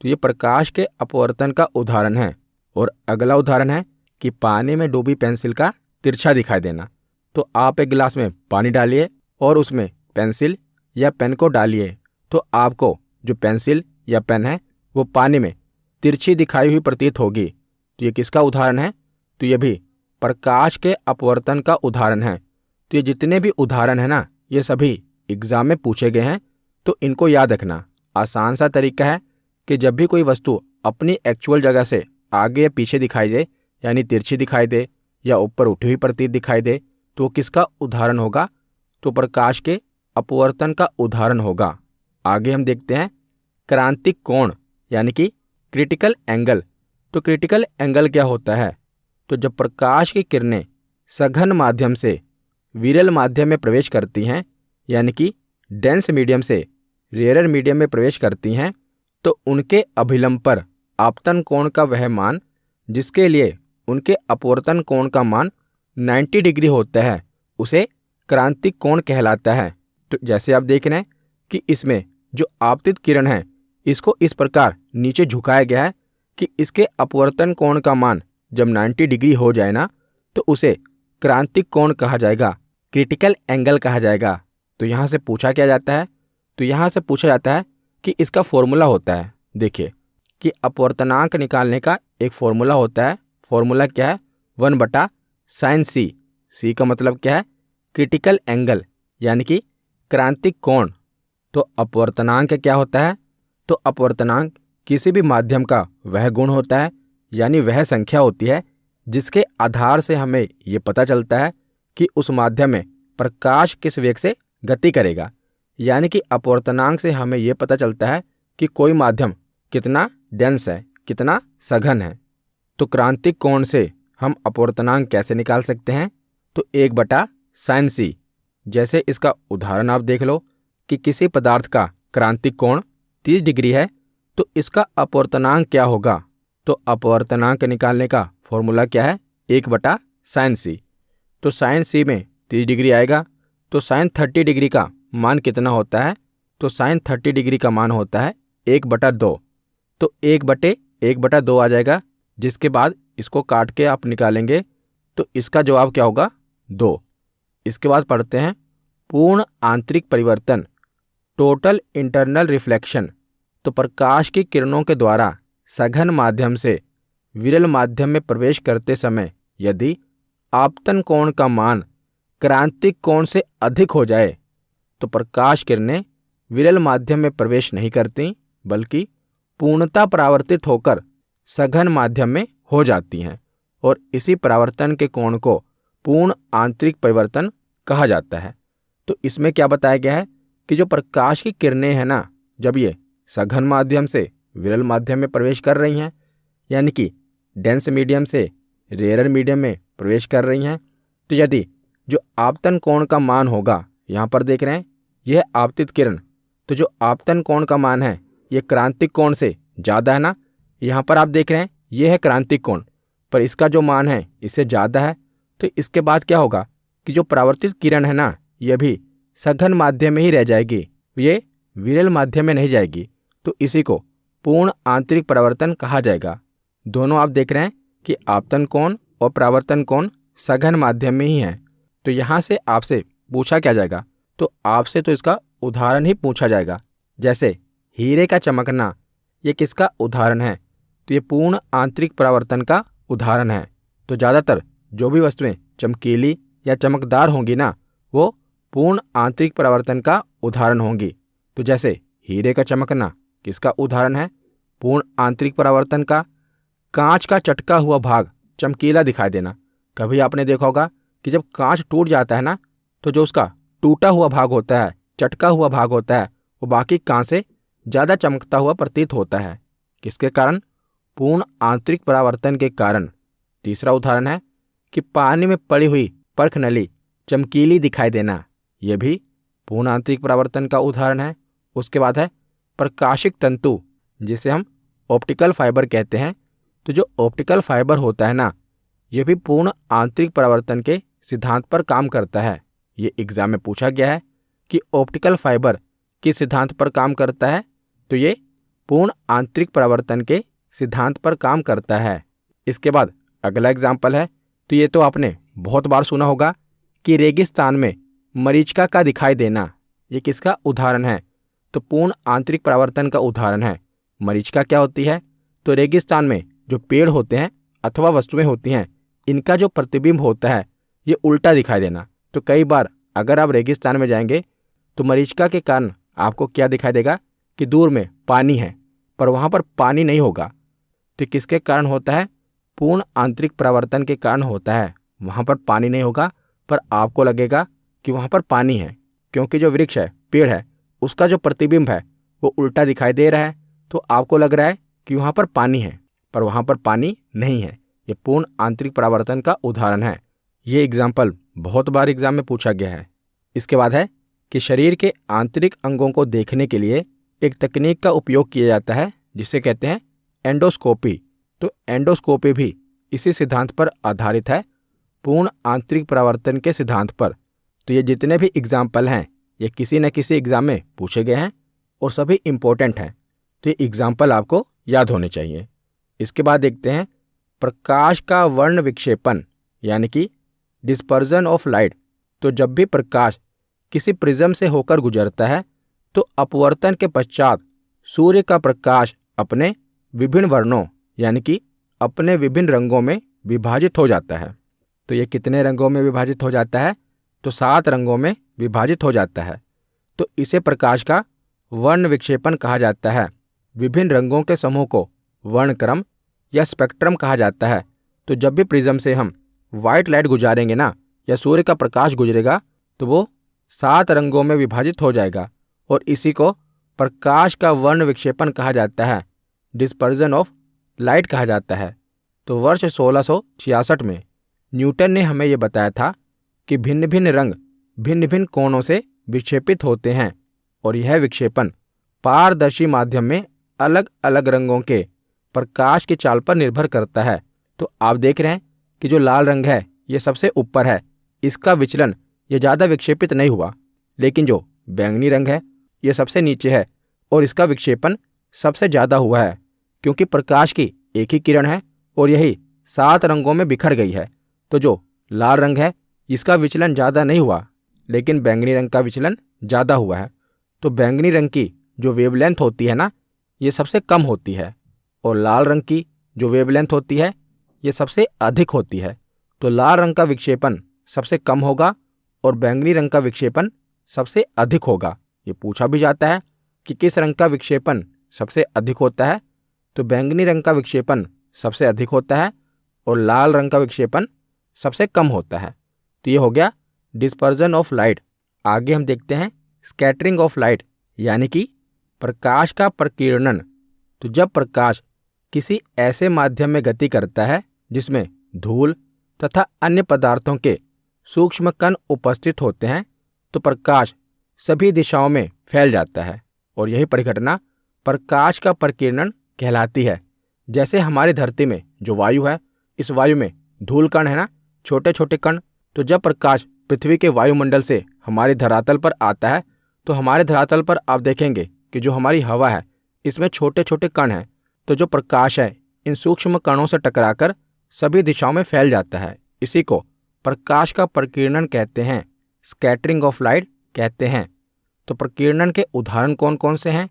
तो ये प्रकाश के अपवर्तन का उदाहरण है। और अगला उदाहरण है कि पानी में डूबी पेंसिल का तिरछा दिखाई देना। तो आप एक गिलास में पानी डालिए और उसमें पेंसिल या पेन को डालिए, तो आपको जो पेंसिल या पेन है वो पानी में तिरछी दिखाई हुई प्रतीत होगी। तो ये किसका उदाहरण है? तो ये भी प्रकाश के अपवर्तन का उदाहरण है। तो ये जितने भी उदाहरण है ना, ये सभी एग्जाम में पूछे गए हैं, तो इनको याद रखना। आसान सा तरीका है कि जब भी कोई वस्तु अपनी एक्चुअल जगह से आगे या पीछे दिखाई दे, यानी तिरछी दिखाई दे या ऊपर उठी हुई प्रतीत दिखाई दे, तो वो किसका उदाहरण होगा? तो प्रकाश के अपवर्तन का उदाहरण होगा। आगे हम देखते हैं क्रांतिक कोण, यानी कि क्रिटिकल एंगल। तो क्रिटिकल एंगल क्या होता है? तो जब प्रकाश की किरणें सघन माध्यम से विरल माध्यम में प्रवेश करती हैं, यानी कि डेंस मीडियम से रेयर मीडियम में प्रवेश करती हैं, तो उनके अभिलंब पर आपतन कोण का वह मान जिसके लिए उनके अपवर्तन कोण का मान 90 डिग्री होता है, उसे क्रांतिक कोण कहलाता है। तो जैसे आप देख रहे हैं कि इसमें जो आपतित किरण है, इसको इस प्रकार नीचे झुकाया गया है कि इसके अपवर्तन कोण का मान जब 90 डिग्री हो जाए ना, तो उसे क्रांतिक कोण कहा जाएगा, क्रिटिकल एंगल कहा जाएगा। तो यहाँ से पूछा क्या जाता है? तो यहाँ से पूछा जाता है कि इसका फॉर्मूला होता है। देखिए कि अपवर्तनांक निकालने का एक फॉर्मूला होता है। फॉर्मूला क्या है? 1/sin c। सी का मतलब क्या है? क्रिटिकल एंगल, यानी कि क्रांतिक कोण। तो अपवर्तनांक क्या होता है? तो अपवर्तनांक किसी भी माध्यम का वह गुण होता है, यानी वह संख्या होती है जिसके आधार से हमें ये पता चलता है कि उस माध्यम में प्रकाश किस वेग से गति करेगा। यानी कि अपवर्तनांक से हमें ये पता चलता है कि कोई माध्यम कितना डेंस है, कितना सघन है। तो क्रांतिक कोण से हम अपवर्तनांक कैसे निकाल सकते हैं? तो 1/sin c। जैसे इसका उदाहरण आप देख लो कि किसी पदार्थ का क्रांतिक कोण 30 डिग्री है, तो इसका अपवर्तनांक क्या होगा? तो अपवर्तनांक निकालने का फॉर्मूला क्या है? 1/sin c। तो sin c में 30 डिग्री आएगा, तो sin 30 डिग्री का मान कितना होता है? तो sin 30 डिग्री का मान होता है 1/2। तो 1/2 आ जाएगा, जिसके बाद इसको काट के आप निकालेंगे तो इसका जवाब क्या होगा? 2। इसके बाद पढ़ते हैं पूर्ण आंतरिक परिवर्तन। टोटल इंटरनल रिफ्लेक्शन, तो प्रकाश की किरणों के द्वारा सघन माध्यम से विरल माध्यम में प्रवेश करते समय यदि आपतन कोण का मान क्रांतिक कोण से अधिक हो जाए तो प्रकाश किरणें विरल माध्यम में प्रवेश नहीं करती, बल्कि पूर्णतः परावर्तित होकर सघन माध्यम में हो जाती हैं। और इसी परावर्तन के कोण को पूर्ण आंतरिक परिवर्तन कहा जाता है। तो इसमें क्या बताया गया है कि जो प्रकाश की किरणें हैं ना, जब ये सघन माध्यम से विरल माध्यम में प्रवेश कर रही हैं, यानी कि डेंस मीडियम से रेयर मीडियम में प्रवेश कर रही हैं, तो यदि जो आपतन कोण का मान होगा, यहाँ पर देख रहे हैं यह आपतित किरण, तो जो आपतन कोण का मान है ये क्रांतिक कोण से ज़्यादा है ना। यहाँ पर आप देख रहे हैं यह है क्रांतिक कोण, पर इसका जो मान है इससे ज़्यादा है। तो इसके बाद क्या होगा कि जो परावर्तित किरण है ना, यह भी सघन माध्यम में ही रह जाएगी, ये विरल माध्यम में नहीं जाएगी। तो इसी को पूर्ण आंतरिक परावर्तन कहा जाएगा। दोनों आप देख रहे हैं कि आपतन कोण और परावर्तन कोण सघन माध्यम में ही हैं। तो यहाँ से आपसे पूछा क्या जाएगा, तो आपसे तो इसका उदाहरण ही पूछा जाएगा। जैसे हीरे का चमकना, ये किसका उदाहरण है, तो ये पूर्ण आंतरिक परावर्तन का उदाहरण है। तो ज़्यादातर जो भी वस्तुएं चमकीली या चमकदार होंगी ना, वो पूर्ण आंतरिक परावर्तन का उदाहरण होंगी। तो जैसे हीरे का चमकना किसका उदाहरण है, पूर्ण आंतरिक परावर्तन का। कांच का चटका हुआ भाग चमकीला दिखाई देना, कभी आपने देखा होगा कि जब कांच टूट जाता है ना, तो जो उसका टूटा हुआ भाग होता है, चटका हुआ भाग होता है, वो बाकी कांच से ज़्यादा चमकता हुआ प्रतीत होता है। किसके कारण, पूर्ण आंतरिक परावर्तन के कारण। तीसरा उदाहरण है कि पानी में पड़ी हुई परख नली चमकीली दिखाई देना, यह भी पूर्ण आंतरिक परावर्तन का उदाहरण है। उसके बाद है प्रकाशिक तंतु, जिसे हम ऑप्टिकल फाइबर कहते हैं। तो जो ऑप्टिकल फाइबर होता है ना, यह भी पूर्ण आंतरिक परावर्तन के सिद्धांत पर काम करता है। ये एग्जाम में पूछा गया है कि ऑप्टिकल फाइबर किस सिद्धांत पर काम करता है, तो ये पूर्ण आंतरिक परावर्तन के सिद्धांत पर काम करता है। इसके बाद अगला एग्जाम्पल है, तो ये तो आपने बहुत बार सुना होगा कि रेगिस्तान में मरीचिका का दिखाई देना, ये किसका उदाहरण है, तो पूर्ण आंतरिक परावर्तन का उदाहरण है। मरीचिका क्या होती है, तो रेगिस्तान में जो पेड़ होते हैं अथवा वस्तुएं होती हैं, इनका जो प्रतिबिंब होता है ये उल्टा दिखाई देना। तो कई बार अगर आप रेगिस्तान में जाएंगे तो मरीचिका के कारण आपको क्या दिखाई देगा कि दूर में पानी है, पर वहाँ पर पानी नहीं होगा। तो किसके कारण होता है, पूर्ण आंतरिक परावर्तन के कारण होता है। वहाँ पर पानी नहीं होगा, पर आपको लगेगा कि वहाँ पर पानी है, क्योंकि जो वृक्ष है, पेड़ है, उसका जो प्रतिबिंब है वो उल्टा दिखाई दे रहा है। तो आपको लग रहा है कि वहाँ पर पानी है, पर वहाँ पर पानी नहीं है। ये पूर्ण आंतरिक परावर्तन का उदाहरण है। ये एग्जाम्पल बहुत बार एग्जाम में पूछा गया है। इसके बाद है कि शरीर के आंतरिक अंगों को देखने के लिए एक तकनीक का उपयोग किया जाता है, जिसे कहते हैं एंडोस्कोपी। तो एंडोस्कोपी भी इसी सिद्धांत पर आधारित है, पूर्ण आंतरिक परावर्तन के सिद्धांत पर। तो ये जितने भी एग्जाम्पल हैं ये किसी न किसी एग्जाम में पूछे गए हैं और सभी इम्पोर्टेंट हैं। तो ये एग्जाम्पल आपको याद होने चाहिए। इसके बाद देखते हैं प्रकाश का वर्ण विक्षेपण, यानी कि डिस्पर्जन ऑफ लाइट। तो जब भी प्रकाश किसी प्रिज्म से होकर गुजरता है तो अपवर्तन के पश्चात सूर्य का प्रकाश अपने विभिन्न वर्णों, यानी कि अपने विभिन्न रंगों में विभाजित हो जाता है। तो ये कितने रंगों में विभाजित हो जाता है, तो 7 रंगों में विभाजित हो जाता है। तो इसे प्रकाश का वर्ण विक्षेपण कहा जाता है। विभिन्न रंगों के समूह को वर्णक्रम या स्पेक्ट्रम कहा जाता है। तो जब भी प्रिज्म से हम वाइट लाइट गुजारेंगे ना, या सूर्य का प्रकाश गुजरेगा, तो वो 7 रंगों में विभाजित हो जाएगा और इसी को प्रकाश का वर्ण विक्षेपण कहा जाता है, डिस्पर्जन ऑफ लाइट कहा जाता है। तो वर्ष 1666 में न्यूटन ने हमें ये बताया था कि भिन्न भिन्न रंग भिन्न भिन्न कोणों से विक्षेपित होते हैं और यह विक्षेपण पारदर्शी माध्यम में अलग अलग रंगों के प्रकाश की चाल पर निर्भर करता है। तो आप देख रहे हैं कि जो लाल रंग है ये सबसे ऊपर है, इसका विचलन ये ज़्यादा विक्षेपित नहीं हुआ, लेकिन जो बैंगनी रंग है ये सबसे नीचे है और इसका विक्षेपण सबसे ज़्यादा हुआ है, क्योंकि प्रकाश की एक ही किरण है और यही 7 रंगों में बिखर गई है। तो जो लाल रंग है इसका विचलन ज़्यादा नहीं हुआ, लेकिन बैंगनी रंग का विचलन ज़्यादा हुआ है। तो बैंगनी रंग की जो वेवलेंथ होती है ना, ये सबसे कम होती है, और लाल रंग की जो वेवलेंथ होती है ये सबसे अधिक होती है। तो लाल रंग का विक्षेपण सबसे कम होगा और बैंगनी रंग का विक्षेपण सबसे अधिक होगा। ये पूछा भी जाता है कि किस रंग का विक्षेपण सबसे अधिक होता है, तो बैंगनी रंग का विक्षेपण सबसे अधिक होता है और लाल रंग का विक्षेपण सबसे कम होता है। तो ये हो गया डिस्पर्जन ऑफ लाइट। आगे हम देखते हैं स्कैटरिंग ऑफ लाइट, यानी कि प्रकाश का प्रकीर्णन। तो जब प्रकाश किसी ऐसे माध्यम में गति करता है जिसमें धूल तथा अन्य पदार्थों के सूक्ष्म कण उपस्थित होते हैं, तो प्रकाश सभी दिशाओं में फैल जाता है और यही परिघटना प्रकाश का प्रकीर्णन कहलाती है। जैसे हमारी धरती में जो वायु है, इस वायु में धूल कण है ना, छोटे छोटे कण। तो जब प्रकाश पृथ्वी के वायुमंडल से हमारे धरातल पर आता है, तो हमारे धरातल पर आप देखेंगे कि जो हमारी हवा है इसमें छोटे छोटे कण हैं। तो जो प्रकाश है इन सूक्ष्म कणों से टकराकर सभी दिशाओं में फैल जाता है। इसी को प्रकाश का प्रकीर्णन कहते हैं, स्कैटरिंग ऑफ लाइट कहते हैं। तो प्रकीर्णन के उदाहरण कौन कौन से हैं?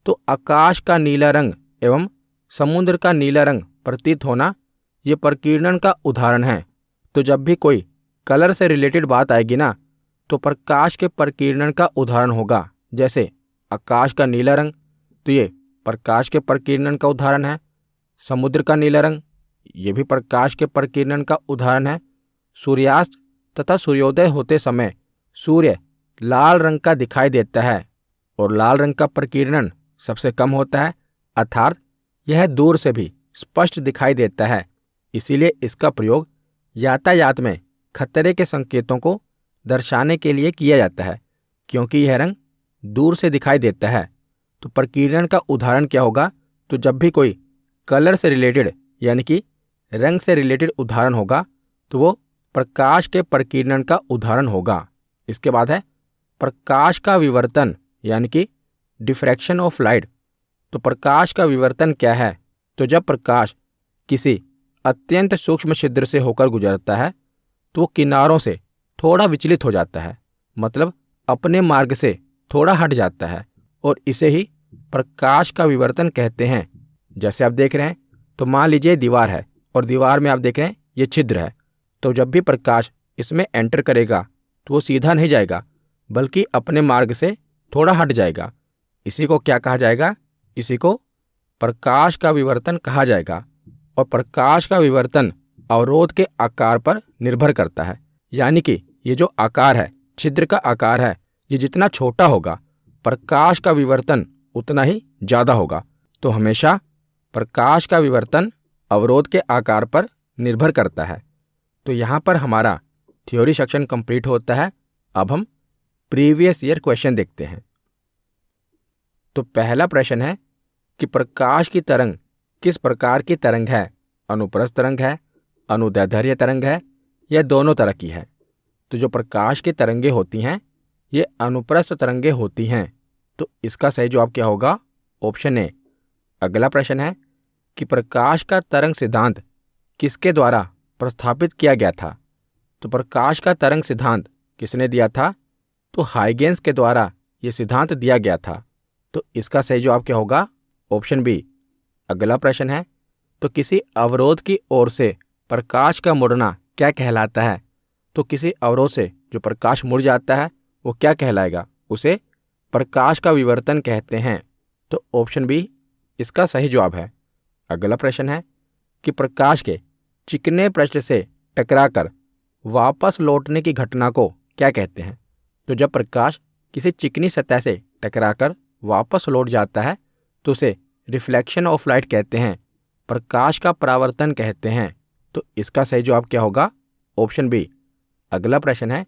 तो आकाश का नीला रंग एवं समुद्र का नीला रंग प्रतीत होना, ये प्रकीर्णन का उदाहरण है। तो जब भी कोई कलर से रिलेटेड बात आएगी ना, तो प्रकाश के प्रकीर्णन का उदाहरण होगा। जैसे आकाश का नीला रंग, तो ये प्रकाश के प्रकीर्णन का उदाहरण है। समुद्र का नीला रंग, ये भी प्रकाश के प्रकीर्णन का उदाहरण है। सूर्यास्त तथा सूर्योदय होते समय सूर्य लाल रंग का दिखाई देता है और लाल रंग का प्रकीर्णन सबसे कम होता है, अर्थात यह दूर से भी स्पष्ट दिखाई देता है। इसीलिए इसका प्रयोग यातायात में खतरे के संकेतों को दर्शाने के लिए किया जाता है, क्योंकि यह रंग दूर से दिखाई देता है। तो प्रकीर्णन का उदाहरण क्या होगा? तो जब भी कोई कलर से रिलेटेड यानी कि रंग से रिलेटेड उदाहरण होगा, तो वो प्रकाश के प्रकीर्णन का उदाहरण होगा। इसके बाद है प्रकाश का विवर्तन, यानी कि डिफ्रैक्शन ऑफ लाइट। तो प्रकाश का विवर्तन क्या है? तो जब प्रकाश किसी अत्यंत सूक्ष्म छिद्र से होकर गुजरता है, तो वो किनारों से थोड़ा विचलित हो जाता है, मतलब अपने मार्ग से थोड़ा हट जाता है, और इसे ही प्रकाश का विवर्तन कहते हैं। जैसे आप देख रहे हैं, तो मान लीजिए दीवार है और दीवार में आप देख रहे हैं ये छिद्र है। तो जब भी प्रकाश इसमें एंटर करेगा तो वो सीधा नहीं जाएगा, बल्कि अपने मार्ग से थोड़ा हट जाएगा। इसी को क्या कहा जाएगा? इसी को प्रकाश का विवर्तन कहा जाएगा। और प्रकाश का विवर्तन अवरोध के आकार पर निर्भर करता है, यानी कि ये जो आकार है, छिद्र का आकार है, ये जितना छोटा होगा प्रकाश का विवर्तन उतना ही ज़्यादा होगा। तो हमेशा प्रकाश का विवर्तन अवरोध के आकार पर निर्भर करता है। तो यहाँ पर हमारा थ्योरी सेक्शन कंप्लीट होता है। अब हम प्रीवियस ईयर क्वेश्चन देखते हैं। तो पहला प्रश्न है कि प्रकाश की तरंग किस प्रकार की तरंग है? अनुप्रस्थ तरंग है, अनुदैर्ध्य तरंग है, या दोनों तरह की है? तो जो प्रकाश की तरंगे होती हैं ये अनुप्रस्थ तरंगे होती हैं। तो इसका सही जवाब क्या होगा? Option A. अगला प्रश्न है कि प्रकाश का तरंग सिद्धांत किसके द्वारा प्रस्थापित किया गया था? तो प्रकाश का तरंग सिद्धांत किसने दिया था? तो हाइगेंस के द्वारा ये सिद्धांत दिया गया था। तो इसका सही जवाब क्या होगा? Option B. अगला प्रश्न है तो किसी अवरोध की ओर से प्रकाश का मुड़ना क्या कहलाता है? तो किसी अवरोध से जो प्रकाश मुड़ जाता है वो क्या कहलाएगा? उसे प्रकाश का विवर्तन कहते हैं। तो ऑप्शन बी इसका सही जवाब है। अगला प्रश्न है कि प्रकाश के चिकने पृष्ठ से टकराकर वापस लौटने की घटना को क्या कहते हैं? तो जब प्रकाश किसी चिकनी सतह से टकराकर वापस लौट जाता है तो उसे रिफ्लेक्शन ऑफ लाइट कहते हैं, प्रकाश का परावर्तन कहते हैं। तो इसका सही जवाब क्या होगा? Option B. अगला प्रश्न है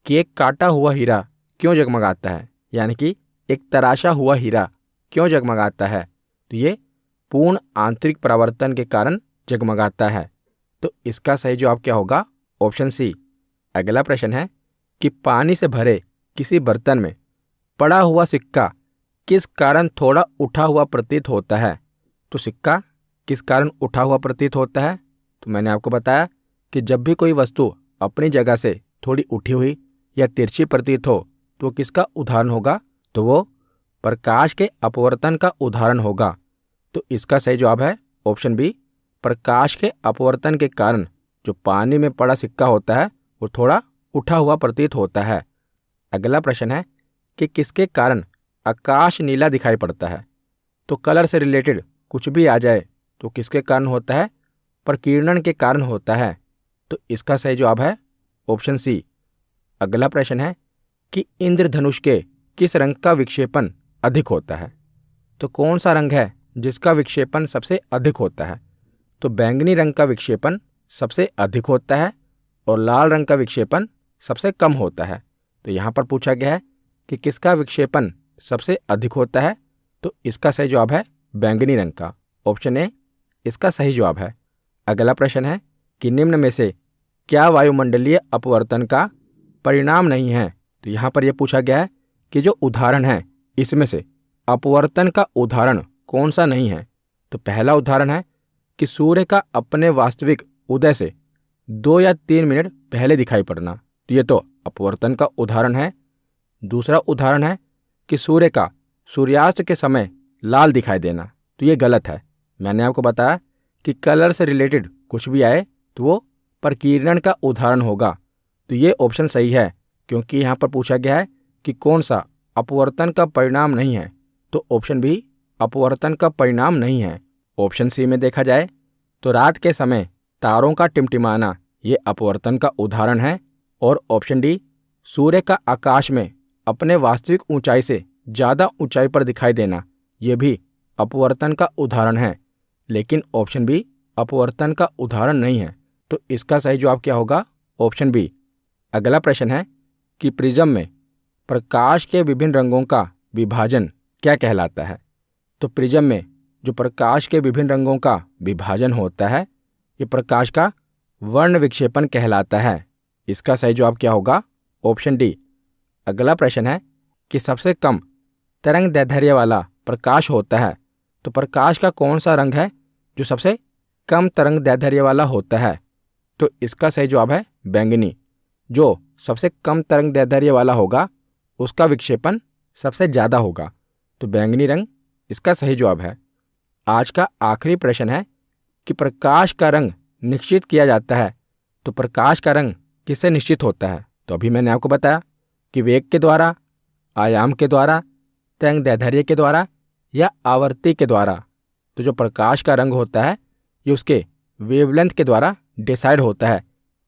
कि एक काटा हुआ हीरा क्यों जगमगाता है? यानी कि एक तराशा हुआ हीरा क्यों जगमगाता है? तो ये पूर्ण आंतरिक परावर्तन के कारण जगमगाता है। तो इसका सही जवाब क्या होगा? Option C. अगला प्रश्न है कि पानी से भरे किसी बर्तन में पड़ा हुआ सिक्का किस कारण थोड़ा उठा हुआ प्रतीत होता है? तो सिक्का किस कारण उठा हुआ प्रतीत होता है? तो मैंने आपको बताया कि जब भी कोई वस्तु अपनी जगह से थोड़ी उठी हुई या तिरछी प्रतीत हो तो वो किसका उदाहरण होगा? तो वो प्रकाश के अपवर्तन का उदाहरण होगा? तो इसका सही जवाब है ऑप्शन बी, प्रकाश के अपवर्तन के कारण जो पानी में पड़ा सिक्का होता है वो थोड़ा उठा हुआ प्रतीत होता है। अगला प्रश्न है कि किसके कारण आकाश नीला दिखाई पड़ता है? तो कलर से रिलेटेड कुछ भी आ जाए तो किसके कारण होता है? प्रकीर्णन के कारण होता है। तो इसका सही जवाब है ऑप्शन सी। अगला प्रश्न है कि इंद्रधनुष के किस रंग का विक्षेपण अधिक होता है? तो कौन सा रंग है जिसका विक्षेपण सबसे अधिक होता है? तो बैंगनी रंग का विक्षेपण सबसे अधिक होता है और लाल रंग का विक्षेपण सबसे कम होता है। तो यहाँ पर पूछा गया है कि किसका विक्षेपण सबसे अधिक होता है? तो इसका सही जवाब है बैंगनी रंग का, ऑप्शन ए इसका सही जवाब है। अगला प्रश्न है कि निम्न में से क्या वायुमंडलीय अपवर्तन का परिणाम नहीं है? तो यहाँ पर यह पूछा गया है कि जो उदाहरण है इसमें से अपवर्तन का उदाहरण कौन सा नहीं है? तो पहला उदाहरण है कि सूर्य का अपने वास्तविक उदय से 2 या 3 मिनट पहले दिखाई पड़ना, तो ये तो अपवर्तन का उदाहरण है। दूसरा उदाहरण है कि सूर्य का सूर्यास्त के समय लाल दिखाई देना, तो ये गलत है। मैंने आपको बताया कि कलर से रिलेटेड कुछ भी आए तो वो प्रकीर्णन का उदाहरण होगा। तो ये ऑप्शन सही है क्योंकि यहाँ पर पूछा गया है कि कौन सा अपवर्तन का परिणाम नहीं है। तो ऑप्शन बी अपवर्तन का परिणाम नहीं है। ऑप्शन सी में देखा जाए तो रात के समय तारों का टिमटिमाना ये अपवर्तन का उदाहरण है। और ऑप्शन डी सूर्य का आकाश में अपने वास्तविक ऊंचाई से ज़्यादा ऊंचाई पर दिखाई देना, ये भी अपवर्तन का उदाहरण है। लेकिन ऑप्शन बी अपवर्तन का उदाहरण नहीं है। तो इसका सही जवाब क्या होगा? Option B. अगला प्रश्न है कि प्रिज्म में प्रकाश के विभिन्न रंगों का विभाजन क्या कहलाता है? तो प्रिज्म में जो प्रकाश के विभिन्न रंगों का विभाजन होता है ये प्रकाश का वर्ण विक्षेपण कहलाता है। इसका सही जवाब क्या होगा? Option D. अगला प्रश्न है कि सबसे कम तरंग दैर्ध्य वाला प्रकाश होता है, तो प्रकाश का कौन सा रंग है जो सबसे कम तरंग दैर्ध्य वाला होता है? तो इसका सही जवाब है बैंगनी। जो सबसे कम तरंग दैर्ध्य वाला होगा उसका विक्षेपण सबसे ज़्यादा होगा। तो बैंगनी रंग इसका सही जवाब है। आज का आखिरी प्रश्न है कि प्रकाश का रंग निश्चित किया जाता है, तो प्रकाश का रंग किससे निश्चित होता है? तो अभी मैंने आपको बताया कि वेग के द्वारा, आयाम के द्वारा, तरंग दैर्ध्य के द्वारा या आवर्ती के द्वारा। तो जो प्रकाश का रंग होता है ये उसके वेवलेंथ के द्वारा डिसाइड होता है,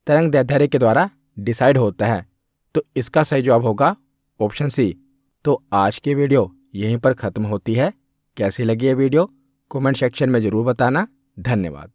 तरंग दैर्ध्य के द्वारा डिसाइड होता है। तो इसका सही जवाब होगा ऑप्शन सी। तो आज की वीडियो यहीं पर ख़त्म होती है। कैसी लगी ये वीडियो कमेंट सेक्शन में ज़रूर बताना। धन्यवाद।